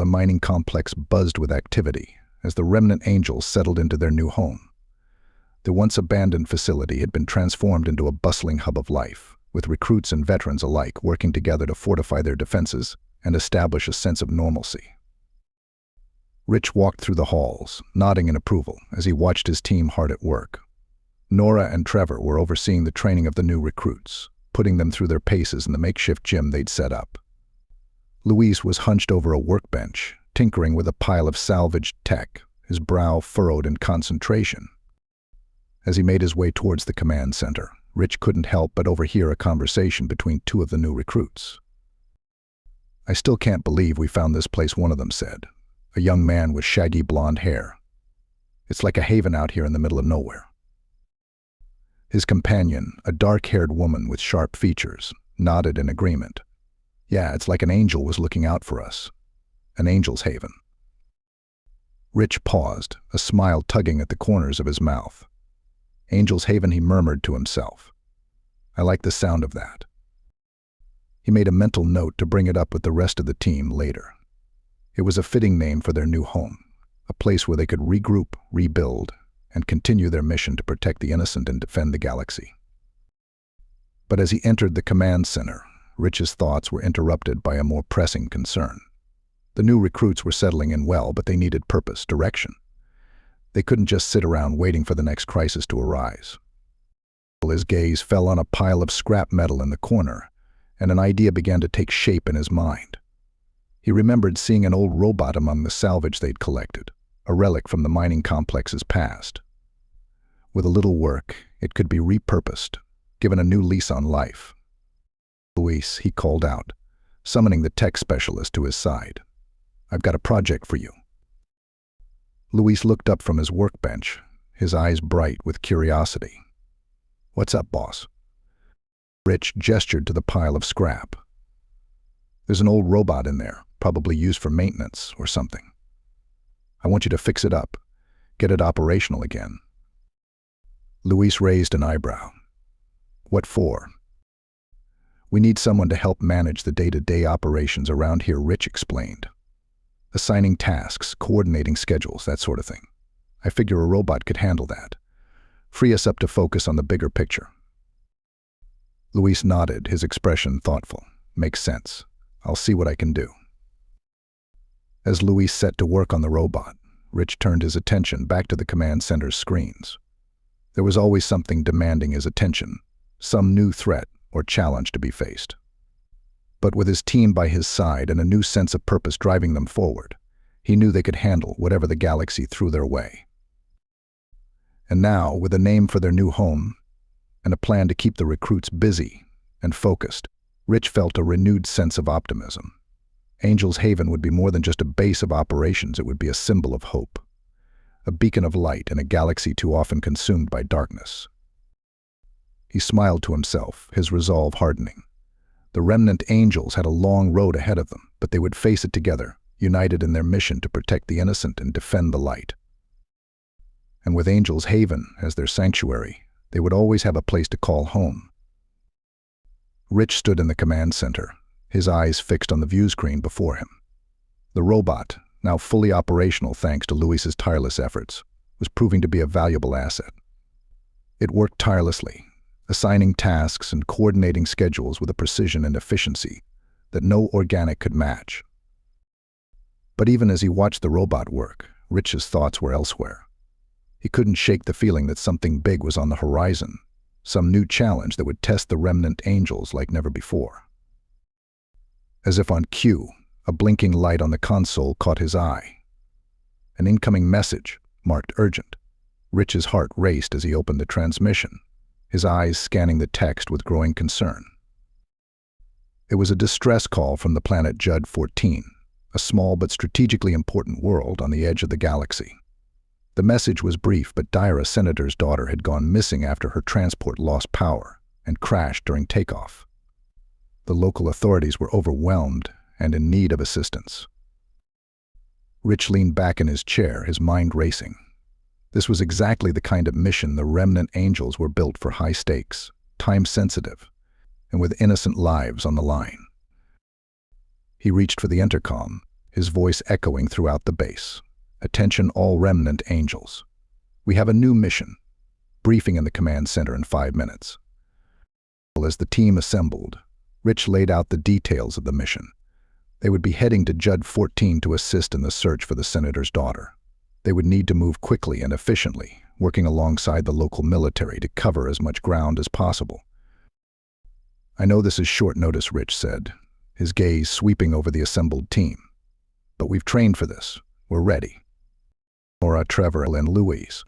A mining complex buzzed with activity as the Remnant Angels settled into their new home. The once abandoned facility had been transformed into a bustling hub of life, with recruits and veterans alike working together to fortify their defenses and establish a sense of normalcy. Rich walked through the halls, nodding in approval as he watched his team hard at work. Nora and Trevor were overseeing the training of the new recruits, putting them through their paces in the makeshift gym they'd set up. Luis was hunched over a workbench, tinkering with a pile of salvaged tech, his brow furrowed in concentration. As he made his way towards the command center, Rich couldn't help but overhear a conversation between two of the new recruits. "I still can't believe we found this place," one of them said, a young man with shaggy blonde hair. "It's like a haven out here in the middle of nowhere." His companion, a dark-haired woman with sharp features, nodded in agreement. "Yeah, it's like an angel was looking out for us. An angel's haven." Rich paused, a smile tugging at the corners of his mouth. "Angel's haven," he murmured to himself. "I like the sound of that." He made a mental note to bring it up with the rest of the team later. It was a fitting name for their new home, a place where they could regroup, rebuild, and continue their mission to protect the innocent and defend the galaxy. But as he entered the command center, Rich's thoughts were interrupted by a more pressing concern. The new recruits were settling in well, but they needed purpose, direction. They couldn't just sit around waiting for the next crisis to arise. His gaze fell on a pile of scrap metal in the corner, and an idea began to take shape in his mind. He remembered seeing an old robot among the salvage they'd collected, a relic from the mining complex's past. With a little work, it could be repurposed, given a new lease on life. "Luis," he called out, summoning the tech specialist to his side. "I've got a project for you." Luis looked up from his workbench, his eyes bright with curiosity. "What's up, boss?" Rich gestured to the pile of scrap. "There's an old robot in there, probably used for maintenance or something. I want you to fix it up, get it operational again." Luis raised an eyebrow. "What for?" "We need someone to help manage the day-to-day operations around here," Rich explained. "Assigning tasks, coordinating schedules, that sort of thing. I figure a robot could handle that. Free us up to focus on the bigger picture." Luis nodded, his expression thoughtful. "Makes sense. I'll see what I can do." As Luis set to work on the robot, Rich turned his attention back to the command center's screens. There was always something demanding his attention, some new threat or challenge to be faced. But with his team by his side and a new sense of purpose driving them forward, he knew they could handle whatever the galaxy threw their way. And now, with a name for their new home and a plan to keep the recruits busy and focused, Rich felt a renewed sense of optimism. Angel's Haven would be more than just a base of operations, it would be a symbol of hope, a beacon of light in a galaxy too often consumed by darkness. He smiled to himself, his resolve hardening. The Remnant Angels had a long road ahead of them, but they would face it together, united in their mission to protect the innocent and defend the light. And with Angel's Haven as their sanctuary, they would always have a place to call home. Rich stood in the command center, his eyes fixed on the view screen before him. The robot, now fully operational thanks to Luis's tireless efforts, was proving to be a valuable asset. It worked tirelessly, assigning tasks and coordinating schedules with a precision and efficiency that no organic could match. But even as he watched the robot work, Rich's thoughts were elsewhere. He couldn't shake the feeling that something big was on the horizon, some new challenge that would test the Remnant Angels like never before. As if on cue, a blinking light on the console caught his eye. An incoming message, marked urgent. Rich's heart raced as he opened the transmission, his eyes scanning the text with growing concern. It was a distress call from the planet Judd 14, a small but strategically important world on the edge of the galaxy. The message was brief, but dire. A senator's daughter had gone missing after her transport lost power and crashed during takeoff. The local authorities were overwhelmed and in need of assistance. Rich leaned back in his chair, his mind racing. This was exactly the kind of mission the Remnant Angels were built for: high stakes, time-sensitive, and with innocent lives on the line. He reached for the intercom, his voice echoing throughout the base. "Attention all Remnant Angels. We have a new mission. Briefing in the command center in 5 minutes." As the team assembled, Rich laid out the details of the mission. They would be heading to Judd 14 to assist in the search for the senator's daughter. They would need to move quickly and efficiently, working alongside the local military to cover as much ground as possible. "I know this is short notice," Rich said, his gaze sweeping over the assembled team. "But we've trained for this. We're ready." Nora, Trevor, and Louise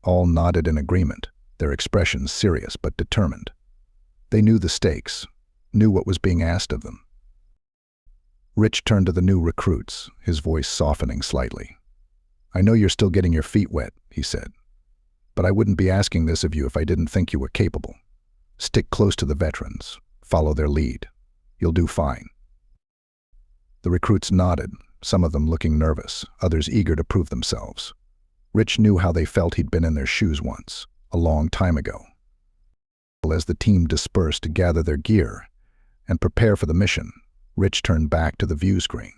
all nodded in agreement, their expressions serious but determined. They knew the stakes, knew what was being asked of them. Rich turned to the new recruits, his voice softening slightly. "I know you're still getting your feet wet," he said, "but I wouldn't be asking this of you if I didn't think you were capable. Stick close to the veterans, follow their lead. You'll do fine." The recruits nodded, some of them looking nervous, others eager to prove themselves. Rich knew how they felt. He'd been in their shoes once, a long time ago. As the team dispersed to gather their gear and prepare for the mission, Rich turned back to the view screen.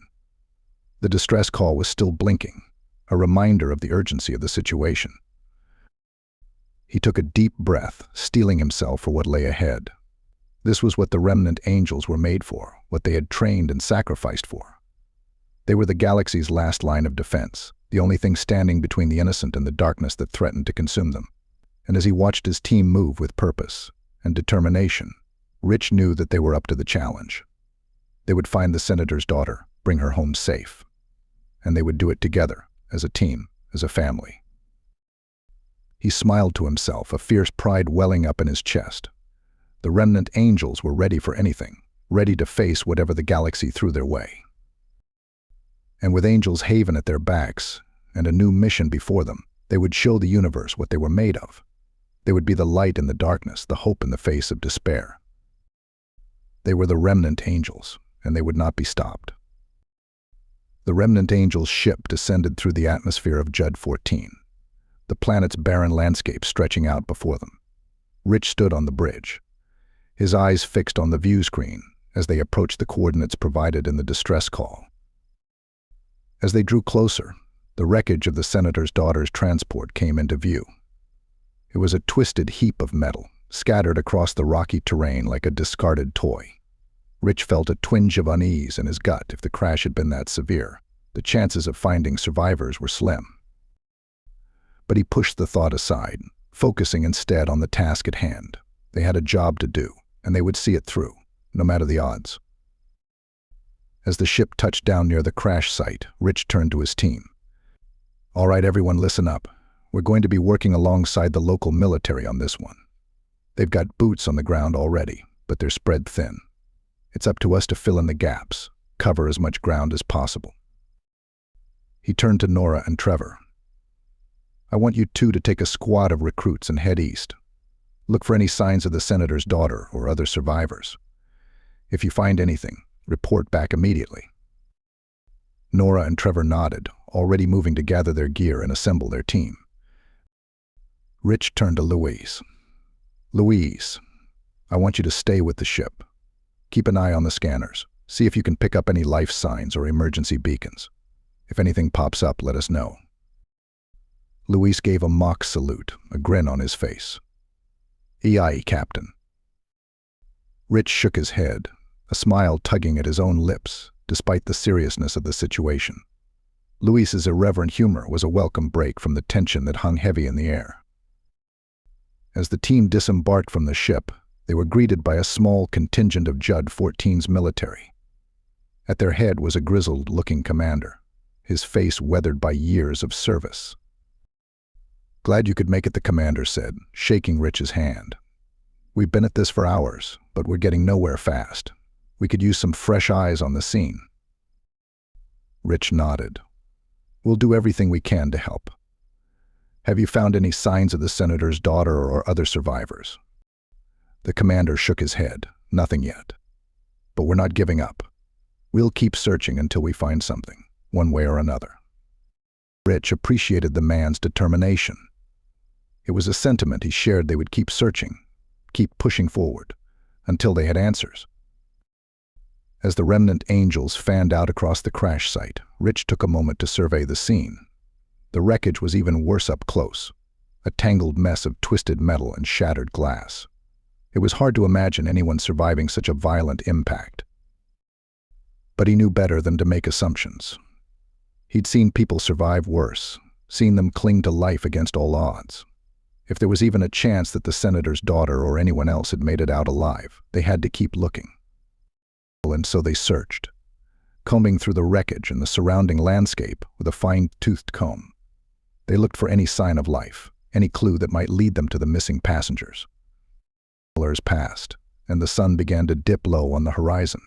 The distress call was still blinking, a reminder of the urgency of the situation. He took a deep breath, steeling himself for what lay ahead. This was what the Remnant Angels were made for, what they had trained and sacrificed for. They were the galaxy's last line of defense, the only thing standing between the innocent and the darkness that threatened to consume them. And as he watched his team move with purpose and determination, Rich knew that they were up to the challenge. They would find the senator's daughter, bring her home safe. And they would do it together, as a team, as a family. He smiled to himself, a fierce pride welling up in his chest. The Remnant Angels were ready for anything, ready to face whatever the galaxy threw their way. And with Angel's Haven at their backs and a new mission before them, they would show the universe what they were made of. They would be the light in the darkness, the hope in the face of despair. They were the Remnant Angels, and they would not be stopped. The Remnant Angels' ship descended through the atmosphere of Judd 14, the planet's barren landscape stretching out before them. Rich stood on the bridge, his eyes fixed on the view screen as they approached the coordinates provided in the distress call. As they drew closer, the wreckage of the senator's daughter's transport came into view. It was a twisted heap of metal, scattered across the rocky terrain like a discarded toy. Rich felt a twinge of unease in his gut. If the crash had been that severe, the chances of finding survivors were slim. But he pushed the thought aside, focusing instead on the task at hand. They had a job to do, and they would see it through, no matter the odds. As the ship touched down near the crash site, Rich turned to his team. "All right, everyone, listen up. We're going to be working alongside the local military on this one. They've got boots on the ground already, but they're spread thin. It's up to us to fill in the gaps, cover as much ground as possible." He turned to Nora and Trevor. "I want you two to take a squad of recruits and head east. Look for any signs of the senator's daughter or other survivors. If you find anything, report back immediately." Nora and Trevor nodded, already moving to gather their gear and assemble their team. Rich turned to Louise. "Louise, I want you to stay with the ship. Keep an eye on the scanners. See if you can pick up any life signs or emergency beacons. If anything pops up, let us know." Louise gave a mock salute, a grin on his face. "Aye, Captain." Rich shook his head, a smile tugging at his own lips, despite the seriousness of the situation. Louise's irreverent humor was a welcome break from the tension that hung heavy in the air. As the team disembarked from the ship, they were greeted by a small contingent of Judd 14's military. At their head was a grizzled-looking commander, his face weathered by years of service. "Glad you could make it," the commander said, shaking Rich's hand. "We've been at this for hours, but we're getting nowhere fast. We could use some fresh eyes on the scene." Rich nodded. "We'll do everything we can to help. Have you found any signs of the senator's daughter or other survivors?" The commander shook his head. "Nothing yet. But we're not giving up. We'll keep searching until we find something, one way or another." Rich appreciated the man's determination. It was a sentiment he shared. They would keep searching, keep pushing forward, until they had answers. As the Remnant Angels fanned out across the crash site, Rich took a moment to survey the scene. The wreckage was even worse up close, a tangled mess of twisted metal and shattered glass. It was hard to imagine anyone surviving such a violent impact. But he knew better than to make assumptions. He'd seen people survive worse, seen them cling to life against all odds. If there was even a chance that the senator's daughter or anyone else had made it out alive, they had to keep looking. And so they searched, combing through the wreckage and the surrounding landscape with a fine-toothed comb. They looked for any sign of life, any clue that might lead them to the missing passengers. Hours passed, and the sun began to dip low on the horizon.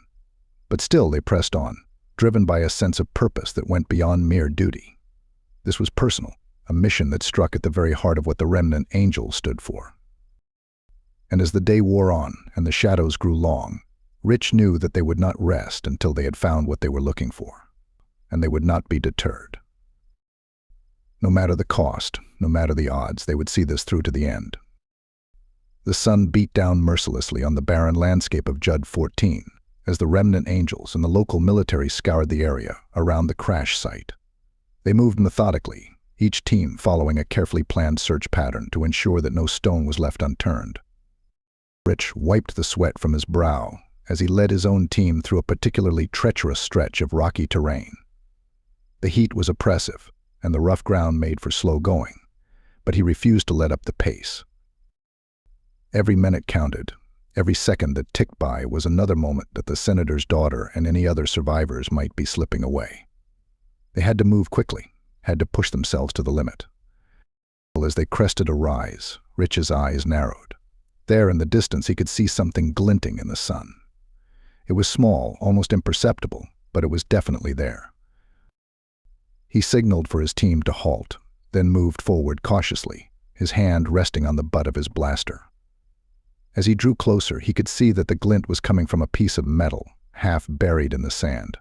But still they pressed on, driven by a sense of purpose that went beyond mere duty. This was personal, a mission that struck at the very heart of what the Remnant Angels stood for. And as the day wore on and the shadows grew long, Rich knew that they would not rest until they had found what they were looking for, and they would not be deterred. No matter the cost, no matter the odds, they would see this through to the end. The sun beat down mercilessly on the barren landscape of Judd 14 as the Remnant Angels and the local military scoured the area around the crash site. They moved methodically, each team following a carefully planned search pattern to ensure that no stone was left unturned. Rich wiped the sweat from his brow as he led his own team through a particularly treacherous stretch of rocky terrain. The heat was oppressive, and the rough ground made for slow going, but he refused to let up the pace. Every minute counted. Every second that ticked by was another moment that the senator's daughter and any other survivors might be slipping away. They had to move quickly, had to push themselves to the limit. As they crested a rise, Rich's eyes narrowed. There in the distance he could see something glinting in the sun. It was small, almost imperceptible, but it was definitely there. He signaled for his team to halt, then moved forward cautiously, his hand resting on the butt of his blaster. As he drew closer, he could see that the glint was coming from a piece of metal, half buried in the sand.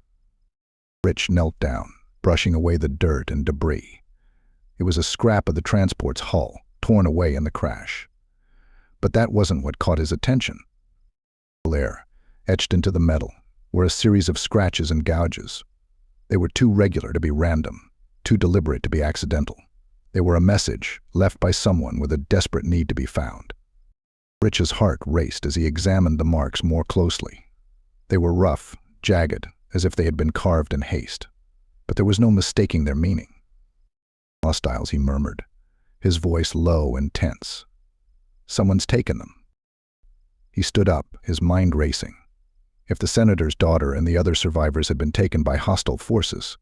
Rich knelt down, brushing away the dirt and debris. It was a scrap of the transport's hull, torn away in the crash. But that wasn't what caught his attention. There, etched into the metal, were a series of scratches and gouges. They were too regular to be random, too deliberate to be accidental. They were a message left by someone with a desperate need to be found. Rich's heart raced as he examined the marks more closely. They were rough, jagged, as if they had been carved in haste. But there was no mistaking their meaning. Hostiles, he murmured, his voice low and tense. Someone's taken them. He stood up, his mind racing. If the senator's daughter and the other survivors had been taken by hostile forces,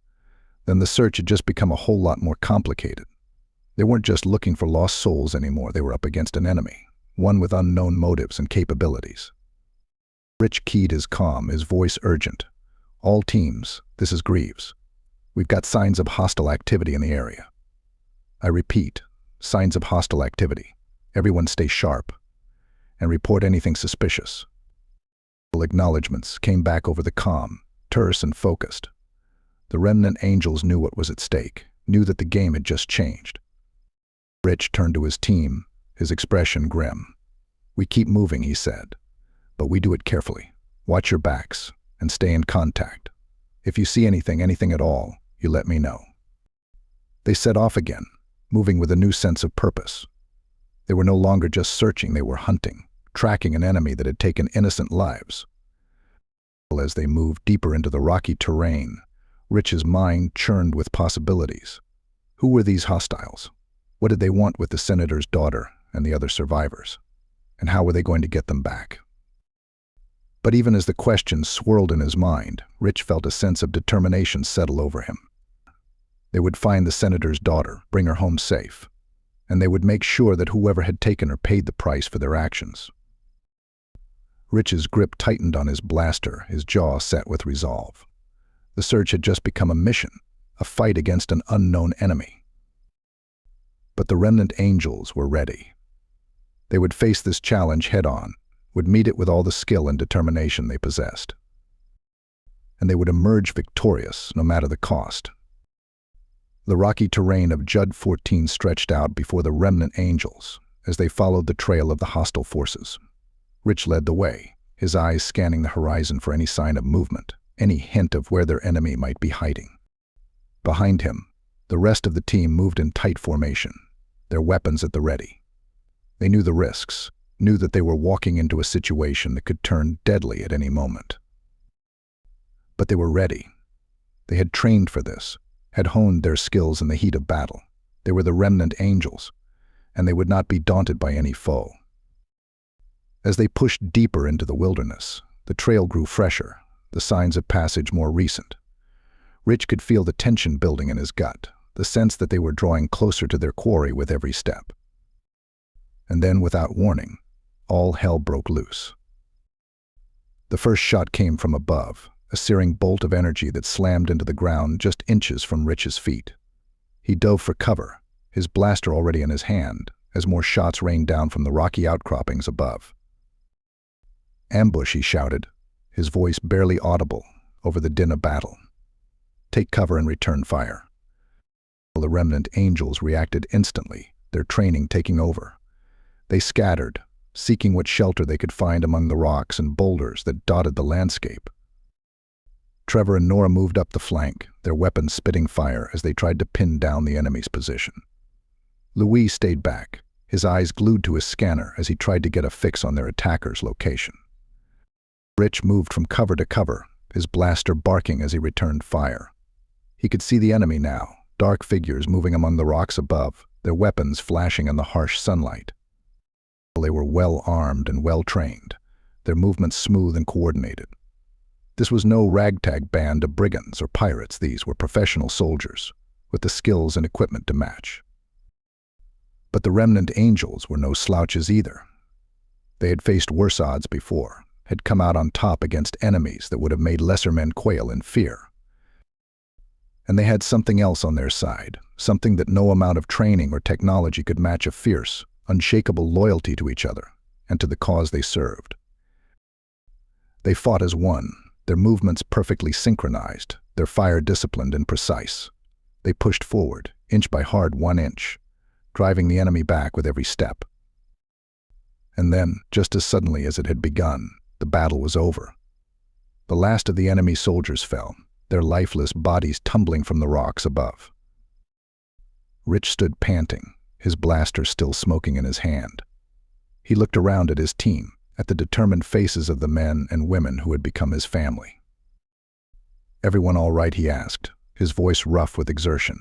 then the search had just become a whole lot more complicated. They weren't just looking for lost souls anymore, they were up against an enemy, one with unknown motives and capabilities. Rich keyed his calm, his voice urgent. All teams, this is Greaves. We've got signs of hostile activity in the area. I repeat, signs of hostile activity. Everyone stay sharp and report anything suspicious. Acknowledgments came back over the comm, terse and focused. The Remnant Angels knew what was at stake, knew that the game had just changed. Rich turned to his team, his expression grim. We keep moving, he said, but we do it carefully. Watch your backs and stay in contact. If you see anything at all, you let me know. They set off again, moving with a new sense of purpose. They were no longer just searching, they were hunting, tracking an enemy that had taken innocent lives. As they moved deeper into the rocky terrain, Rich's mind churned with possibilities. Who were these hostiles? What did they want with the senator's daughter and the other survivors? And how were they going to get them back? But even as the questions swirled in his mind, Rich felt a sense of determination settle over him. They would find the senator's daughter, bring her home safe, and they would make sure that whoever had taken her paid the price for their actions. Rich's grip tightened on his blaster, his jaw set with resolve. The search had just become a mission, a fight against an unknown enemy. But the Remnant Angels were ready. They would face this challenge head-on, would meet it with all the skill and determination they possessed. And they would emerge victorious, no matter the cost. The rocky terrain of Judd 14 stretched out before the Remnant Angels as they followed the trail of the hostile forces. Rich led the way, his eyes scanning the horizon for any sign of movement, any hint of where their enemy might be hiding. Behind him, the rest of the team moved in tight formation, their weapons at the ready. They knew the risks, knew that they were walking into a situation that could turn deadly at any moment. But they were ready. They had trained for this, had honed their skills in the heat of battle. They were the Remnant Angels, and they would not be daunted by any foe. As they pushed deeper into the wilderness, the trail grew fresher, the signs of passage more recent. Rich could feel the tension building in his gut, the sense that they were drawing closer to their quarry with every step. And then, without warning, all hell broke loose. The first shot came from above, a searing bolt of energy that slammed into the ground just inches from Rich's feet. He dove for cover, his blaster already in his hand, as more shots rained down from the rocky outcroppings above. "Ambush," he shouted, his voice barely audible over the din of battle. "Take cover and return fire." The Remnant Angels reacted instantly, their training taking over. They scattered, seeking what shelter they could find among the rocks and boulders that dotted the landscape. Trevor and Nora moved up the flank, their weapons spitting fire as they tried to pin down the enemy's position. Louis stayed back, his eyes glued to his scanner as he tried to get a fix on their attacker's location. Rich moved from cover to cover, his blaster barking as he returned fire. He could see the enemy now, dark figures moving among the rocks above, their weapons flashing in the harsh sunlight. They were well-armed and well-trained, their movements smooth and coordinated. This was no ragtag band of brigands or pirates. These were professional soldiers, with the skills and equipment to match. But the Remnant Angels were no slouches either. They had faced worse odds before, had come out on top against enemies that would have made lesser men quail in fear. And they had something else on their side, something that no amount of training or technology could match: a fierce, unshakable loyalty to each other and to the cause they served. They fought as one, their movements perfectly synchronized, their fire disciplined and precise. They pushed forward, inch by hard 1 inch, driving the enemy back with every step. And then, just as suddenly as it had begun, the battle was over. The last of the enemy soldiers fell, their lifeless bodies tumbling from the rocks above. Rich stood panting, his blaster still smoking in his hand. He looked around at his team, at the determined faces of the men and women who had become his family. "Everyone all right?" he asked, his voice rough with exertion.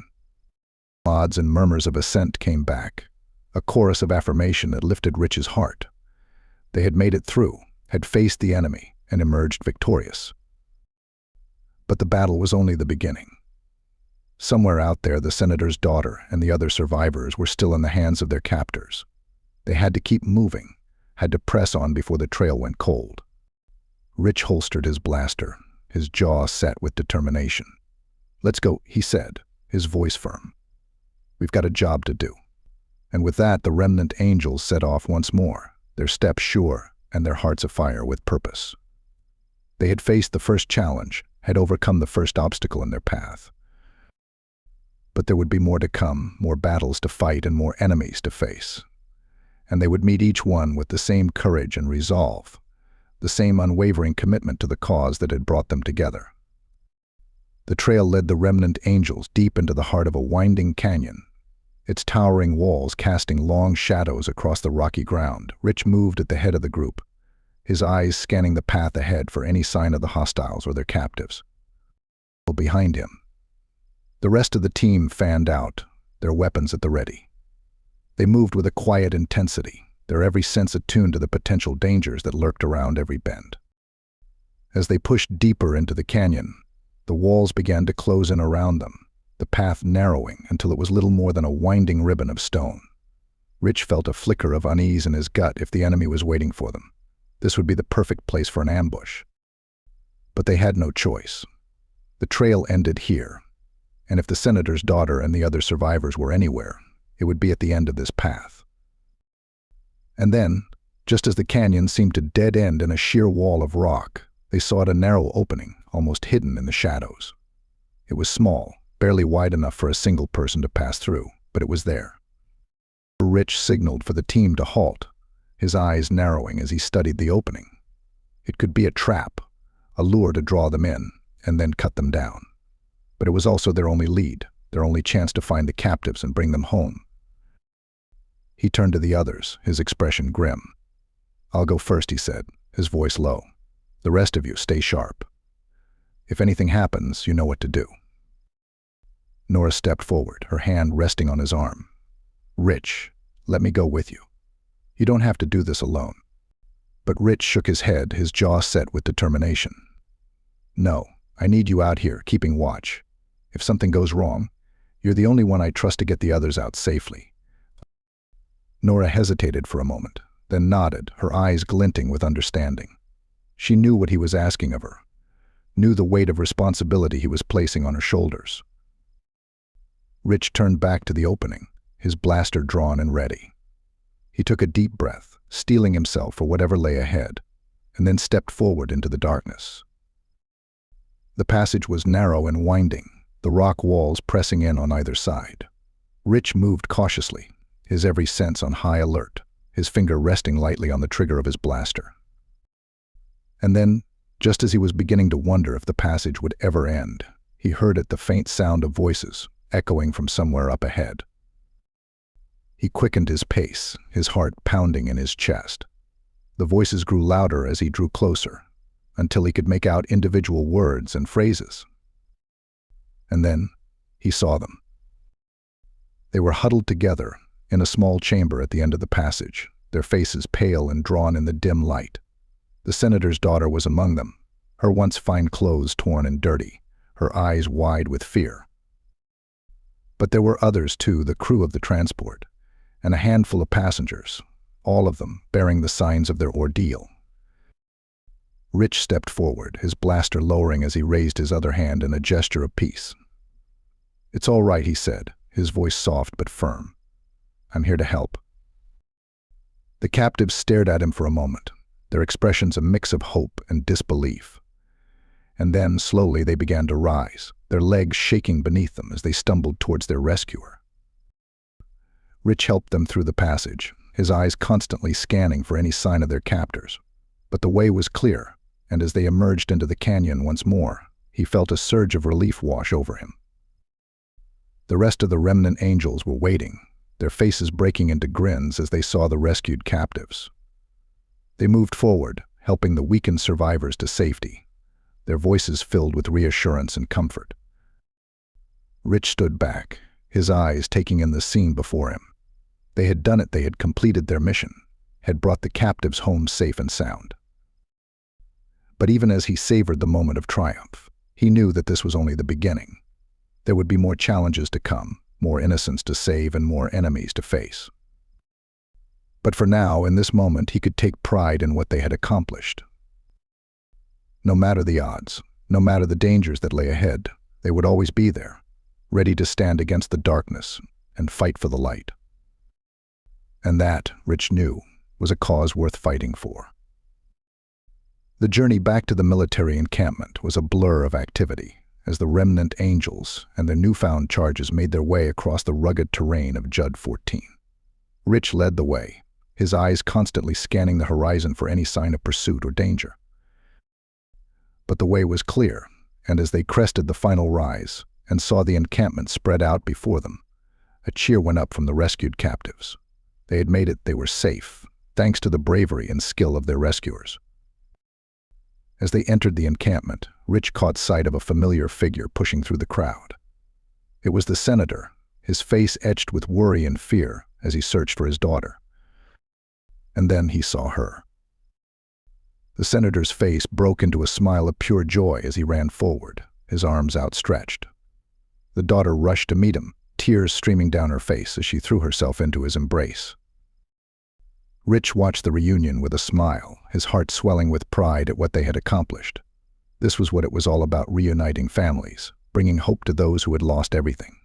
Nods and murmurs of assent came back, a chorus of affirmation that lifted Rich's heart. They had made it through, had faced the enemy, and emerged victorious. But the battle was only the beginning. Somewhere out there, the senator's daughter and the other survivors were still in the hands of their captors. They had to keep moving, had to press on before the trail went cold. Rich holstered his blaster, his jaw set with determination. "Let's go," he said, his voice firm. "We've got a job to do." And with that, the Remnant Angels set off once more, their steps sure and their hearts afire with purpose. They had faced the first challenge, had overcome the first obstacle in their path. But there would be more to come, more battles to fight and more enemies to face. And they would meet each one with the same courage and resolve, the same unwavering commitment to the cause that had brought them together. The trail led the Remnant Angels deep into the heart of a winding canyon, its towering walls casting long shadows across the rocky ground. Rich moved at the head of the group, his eyes scanning the path ahead for any sign of the hostiles or their captives. Behind him, the rest of the team fanned out, their weapons at the ready. They moved with a quiet intensity, their every sense attuned to the potential dangers that lurked around every bend. As they pushed deeper into the canyon, the walls began to close in around them, the path narrowing until it was little more than a winding ribbon of stone. Rich felt a flicker of unease in his gut. If the enemy was waiting for them, this would be the perfect place for an ambush. But they had no choice. The trail ended here, and if the senator's daughter and the other survivors were anywhere, it would be at the end of this path. And then, just as the canyon seemed to dead end in a sheer wall of rock, they saw a narrow opening, almost hidden in the shadows. It was small, barely wide enough for a single person to pass through, but it was there. Rich signaled for the team to halt, his eyes narrowing as he studied the opening. It could be a trap, a lure to draw them in, and then cut them down. But it was also their only lead, their only chance to find the captives and bring them home. He turned to the others, his expression grim. "I'll go first," he said, his voice low. "The rest of you stay sharp. If anything happens, you know what to do." Nora stepped forward, her hand resting on his arm. "Rich, let me go with you. You don't have to do this alone." But Rich shook his head, his jaw set with determination. "No, I need you out here, keeping watch. If something goes wrong, you're the only one I trust to get the others out safely." Nora hesitated for a moment, then nodded, her eyes glinting with understanding. She knew what he was asking of her, knew the weight of responsibility he was placing on her shoulders. Rich turned back to the opening, his blaster drawn and ready. He took a deep breath, steeling himself for whatever lay ahead, and then stepped forward into the darkness. The passage was narrow and winding, the rock walls pressing in on either side. Rich moved cautiously, his every sense on high alert, his finger resting lightly on the trigger of his blaster. And then, just as he was beginning to wonder if the passage would ever end, he heard the faint sound of voices echoing from somewhere up ahead. He quickened his pace, his heart pounding in his chest. The voices grew louder as he drew closer, until he could make out individual words and phrases. And then he saw them. They were huddled together in a small chamber at the end of the passage, their faces pale and drawn in the dim light. The senator's daughter was among them, her once fine clothes torn and dirty, her eyes wide with fear. But there were others too, the crew of the transport, and a handful of passengers, all of them bearing the signs of their ordeal. Rich stepped forward, his blaster lowering as he raised his other hand in a gesture of peace. "It's all right," he said, his voice soft but firm. "I'm here to help." The captives stared at him for a moment, their expressions a mix of hope and disbelief. And then, slowly, they began to rise, their legs shaking beneath them as they stumbled towards their rescuer. Rich helped them through the passage, his eyes constantly scanning for any sign of their captors. But the way was clear, and as they emerged into the canyon once more, he felt a surge of relief wash over him. The rest of the Remnant Angels were waiting, their faces breaking into grins as they saw the rescued captives. They moved forward, helping the weakened survivors to safety, their voices filled with reassurance and comfort. Rich stood back, his eyes taking in the scene before him. They had done it, they had completed their mission, had brought the captives home safe and sound. But even as he savored the moment of triumph, he knew that this was only the beginning. There would be more challenges to come, more innocents to save and more enemies to face. But for now, in this moment, he could take pride in what they had accomplished. No matter the odds, no matter the dangers that lay ahead, they would always be there, ready to stand against the darkness and fight for the light. And that, Rich knew, was a cause worth fighting for. The journey back to the military encampment was a blur of activity as the Remnant Angels and their newfound charges made their way across the rugged terrain of Judd 14. Rich led the way, his eyes constantly scanning the horizon for any sign of pursuit or danger. But the way was clear, and as they crested the final rise and saw the encampment spread out before them, a cheer went up from the rescued captives. They had made it, they were safe, thanks to the bravery and skill of their rescuers. As they entered the encampment, Rich caught sight of a familiar figure pushing through the crowd. It was the senator, his face etched with worry and fear as he searched for his daughter. And then he saw her. The senator's face broke into a smile of pure joy as he ran forward, his arms outstretched. The daughter rushed to meet him, tears streaming down her face as she threw herself into his embrace. Rich watched the reunion with a smile, his heart swelling with pride at what they had accomplished. This was what it was all about, reuniting families, bringing hope to those who had lost everything.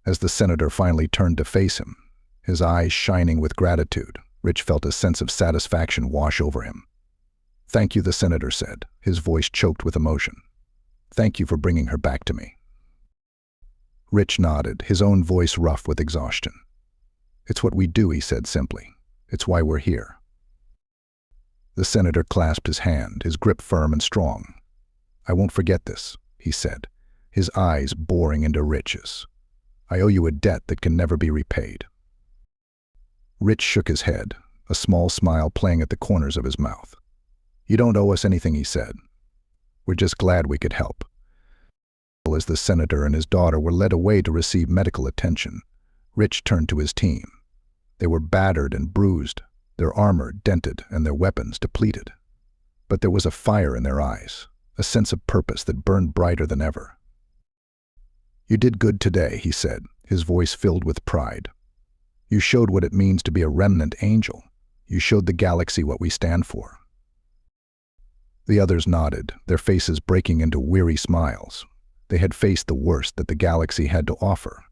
As the senator finally turned to face him, his eyes shining with gratitude, Rich felt a sense of satisfaction wash over him. "Thank you," the senator said, his voice choked with emotion. "Thank you for bringing her back to me." Rich nodded, his own voice rough with exhaustion. "It's what we do," he said simply. "It's why we're here." The senator clasped his hand, his grip firm and strong. "I won't forget this," he said, his eyes boring into Rich's. "I owe you a debt that can never be repaid." Rich shook his head, a small smile playing at the corners of his mouth. "You don't owe us anything," he said. "We're just glad we could help." As the senator and his daughter were led away to receive medical attention, Rich turned to his team. They were battered and bruised, their armor dented and their weapons depleted. But there was a fire in their eyes, a sense of purpose that burned brighter than ever. "You did good today," he said, his voice filled with pride. "You showed what it means to be a remnant angel. You showed the galaxy what we stand for." The others nodded, their faces breaking into weary smiles. They had faced the worst that the galaxy had to offer,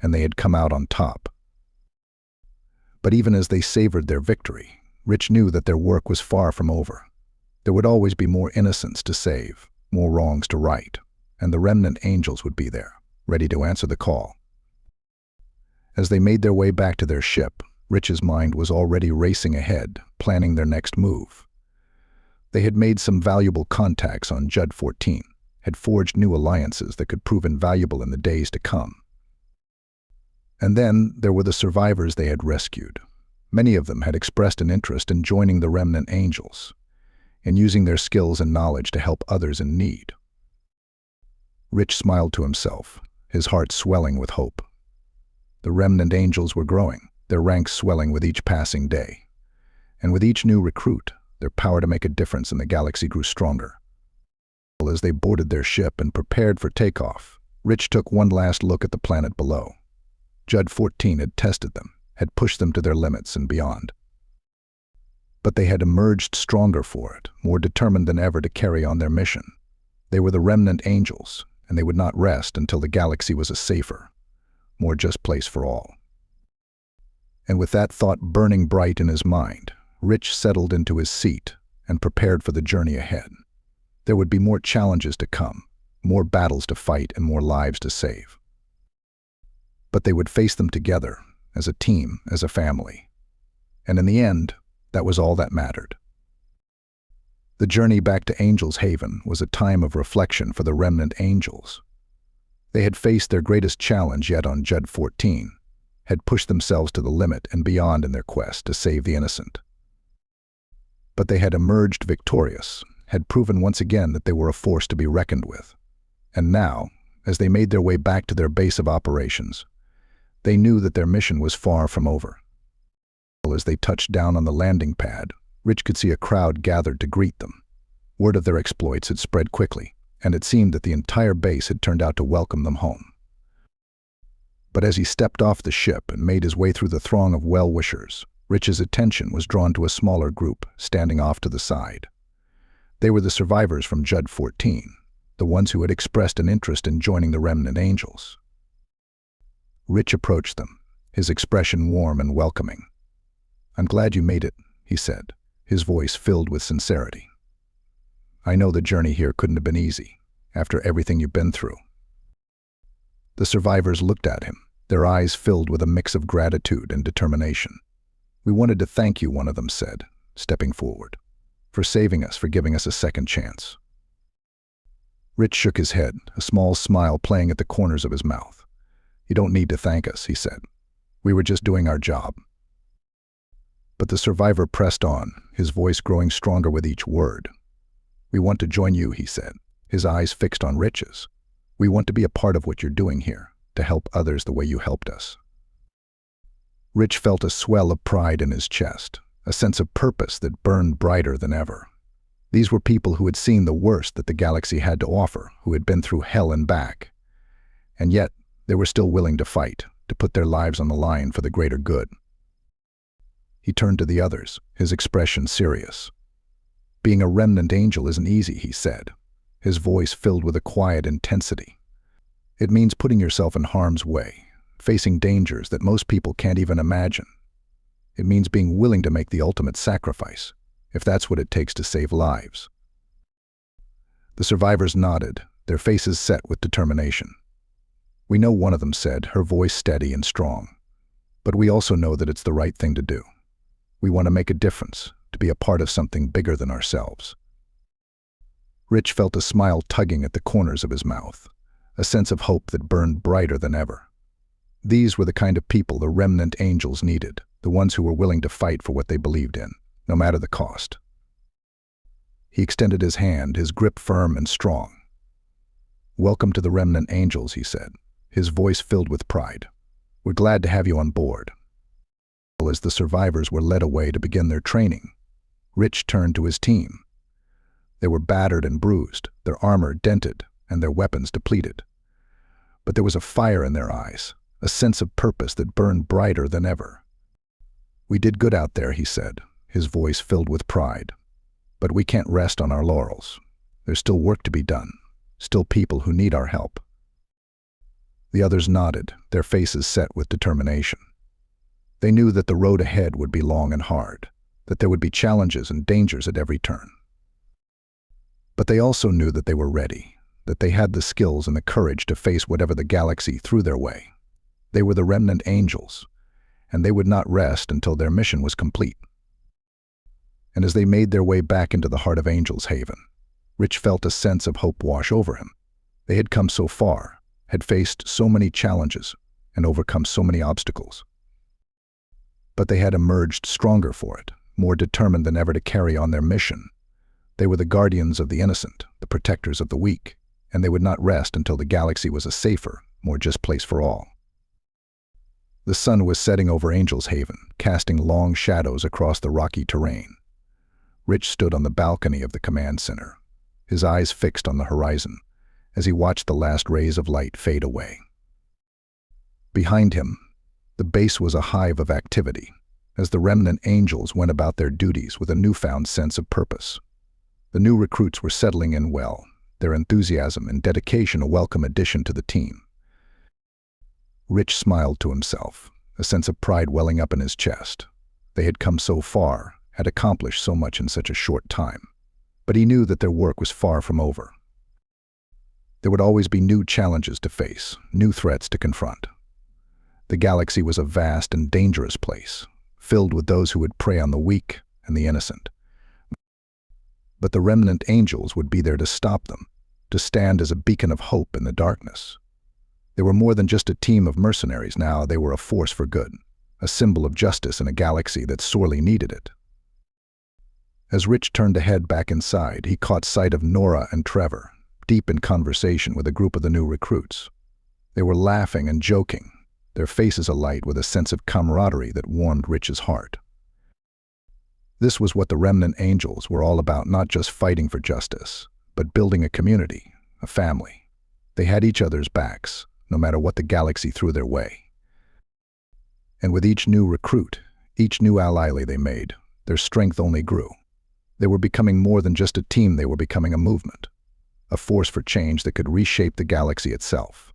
and they had come out on top. But even as they savored their victory, Rich knew that their work was far from over. There would always be more innocents to save, more wrongs to right, and the remnant angels would be there, ready to answer the call. As they made their way back to their ship, Rich's mind was already racing ahead, planning their next move. They had made some valuable contacts on Judd 14, had forged new alliances that could prove invaluable in the days to come. And then there were the survivors they had rescued. Many of them had expressed an interest in joining the remnant angels, in using their skills and knowledge to help others in need. Rich smiled to himself, his heart swelling with hope. The remnant angels were growing, their ranks swelling with each passing day. And with each new recruit, their power to make a difference in the galaxy grew stronger. As they boarded their ship and prepared for takeoff, Rich took one last look at the planet below. Judd 14 had tested them, had pushed them to their limits and beyond. But they had emerged stronger for it, more determined than ever to carry on their mission. They were the remnant angels, and they would not rest until the galaxy was a safer, more just place for all. And with that thought burning bright in his mind, Rich settled into his seat and prepared for the journey ahead. There would be more challenges to come, more battles to fight and more lives to save. But they would face them together, as a team, as a family. And in the end, that was all that mattered. The journey back to Angel's Haven was a time of reflection for the remnant angels. They had faced their greatest challenge yet on Judd 14, had pushed themselves to the limit and beyond in their quest to save the innocent. But they had emerged victorious, had proven once again that they were a force to be reckoned with. And now, as they made their way back to their base of operations, they knew that their mission was far from over. As they touched down on the landing pad, Rich could see a crowd gathered to greet them. Word of their exploits had spread quickly, and it seemed that the entire base had turned out to welcome them home. But as he stepped off the ship and made his way through the throng of well-wishers, Rich's attention was drawn to a smaller group standing off to the side. They were the survivors from Judd 14, the ones who had expressed an interest in joining the remnant angels. Rich approached them, his expression warm and welcoming. "I'm glad you made it," he said, his voice filled with sincerity. "I know the journey here couldn't have been easy, after everything you've been through." The survivors looked at him, their eyes filled with a mix of gratitude and determination. "We wanted to thank you," one of them said, stepping forward, "for saving us, for giving us a second chance." Rich shook his head, a small smile playing at the corners of his mouth. "You don't need to thank us," he said. "We were just doing our job." But the survivor pressed on, his voice growing stronger with each word. "We want to join you," he said, his eyes fixed on Rich's. "We want to be a part of what you're doing here, to help others the way you helped us." Rich felt a swell of pride in his chest, a sense of purpose that burned brighter than ever. These were people who had seen the worst that the galaxy had to offer, who had been through hell and back. And yet, they were still willing to fight, to put their lives on the line for the greater good. He turned to the others, his expression serious. "Being a remnant angel isn't easy," he said, his voice filled with a quiet intensity. "It means putting yourself in harm's way, facing dangers that most people can't even imagine. It means being willing to make the ultimate sacrifice, if that's what it takes to save lives." The survivors nodded, their faces set with determination. "We know," one of them said, her voice steady and strong. "But we also know that it's the right thing to do. We want to make a difference, to be a part of something bigger than ourselves. Rich felt a smile tugging at the corners of his mouth, a sense of hope that burned brighter than ever. These were the kind of people the remnant angels needed, the ones who were willing to fight for what they believed in, no matter the cost. He extended his hand, his grip firm and strong. "Welcome to the Remnant Angels," he said, his voice filled with pride. "We're glad to have you on board." As the survivors were led away to begin their training, Rich turned to his team. They were battered and bruised, their armor dented, and their weapons depleted. But there was a fire in their eyes, a sense of purpose that burned brighter than ever. "We did good out there," he said, his voice filled with pride. "But we can't rest on our laurels. There's still work to be done, still people who need our help." The others nodded, their faces set with determination. They knew that the road ahead would be long and hard, that there would be challenges and dangers at every turn. But they also knew that they were ready, that they had the skills and the courage to face whatever the galaxy threw their way. They were the Remnant Angels, and they would not rest until their mission was complete. And as they made their way back into the heart of Angel's Haven, Rich felt a sense of hope wash over him. They had come so far, had faced so many challenges, and overcome so many obstacles. But they had emerged stronger for it, more determined than ever to carry on their mission. They were the guardians of the innocent, the protectors of the weak, and they would not rest until the galaxy was a safer, more just place for all. The sun was setting over Angel's Haven, casting long shadows across the rocky terrain. Rich stood on the balcony of the command center, his eyes fixed on the horizon, as he watched the last rays of light fade away. Behind him, the base was a hive of activity, as the Remnant Angels went about their duties with a newfound sense of purpose. The new recruits were settling in well, their enthusiasm and dedication a welcome addition to the team. Rich smiled to himself, a sense of pride welling up in his chest. They had come so far, had accomplished so much in such a short time. But he knew that their work was far from over. There would always be new challenges to face, new threats to confront. The galaxy was a vast and dangerous place, filled with those who would prey on the weak and the innocent. But the Remnant Angels would be there to stop them, to stand as a beacon of hope in the darkness. They were more than just a team of mercenaries now, they were a force for good, a symbol of justice in a galaxy that sorely needed it. As Rich turned to head back inside, he caught sight of Nora and Trevor, deep in conversation with a group of the new recruits. They were laughing and joking, their faces alight with a sense of camaraderie that warmed Rich's heart. This was what the Remnant Angels were all about, not just fighting for justice, but building a community, a family. They had each other's backs, no matter what the galaxy threw their way. And with each new recruit, each new ally they made, their strength only grew. They were becoming more than just a team, they were becoming a movement, a force for change that could reshape the galaxy itself.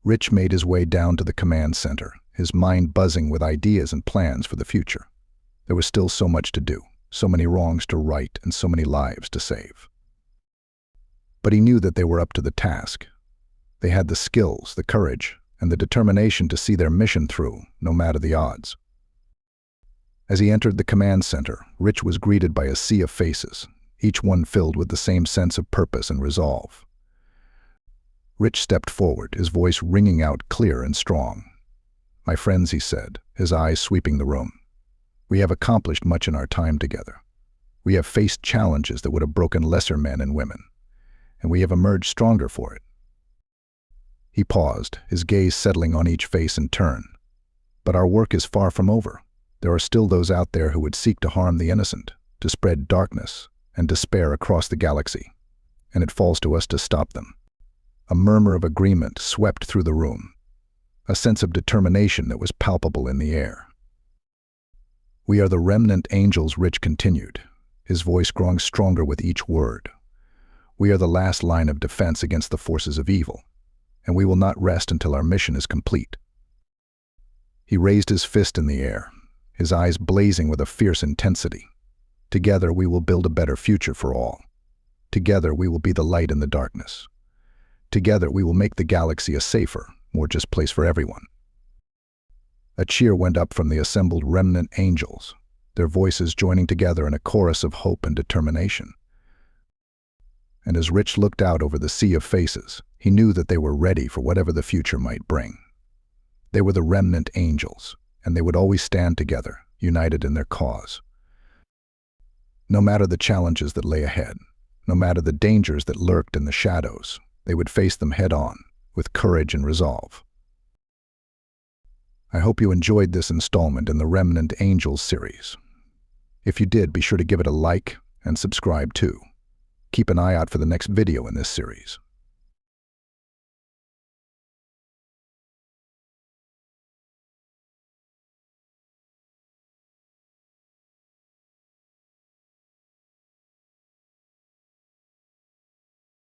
Rich made his way down to the command center, his mind buzzing with ideas and plans for the future. There was still so much to do, so many wrongs to right and so many lives to save. But he knew that they were up to the task. They had the skills, the courage, and the determination to see their mission through, no matter the odds. As he entered the command center, Rich was greeted by a sea of faces, each one filled with the same sense of purpose and resolve. Rich stepped forward, his voice ringing out clear and strong. "My friends," he said, his eyes sweeping the room, "we have accomplished much in our time together. We have faced challenges that would have broken lesser men and women, and we have emerged stronger for it." He paused, his gaze settling on each face in turn. "But our work is far from over. There are still those out there who would seek to harm the innocent, to spread darkness and despair across the galaxy, and it falls to us to stop them." A murmur of agreement swept through the room, a sense of determination that was palpable in the air. "We are the Remnant Angels," Rich continued, his voice growing stronger with each word. "We are the last line of defense against the forces of evil, and we will not rest until our mission is complete." He raised his fist in the air, his eyes blazing with a fierce intensity. "Together we will build a better future for all. Together we will be the light in the darkness. Together we will make the galaxy a safer, more just place for everyone." A cheer went up from the assembled Remnant Angels. their voices joining together in a chorus of hope and determination. And as Rich looked out over the sea of faces, he knew that they were ready for whatever the future might bring. They were the Remnant Angels, and they would always stand together, united in their cause. No matter the challenges that lay ahead, no matter the dangers that lurked in the shadows, they would face them head-on, with courage and resolve. I hope you enjoyed this installment in the Remnant Angels series. If you did, be sure to give it a like and subscribe too. Keep an eye out for the next video in this series.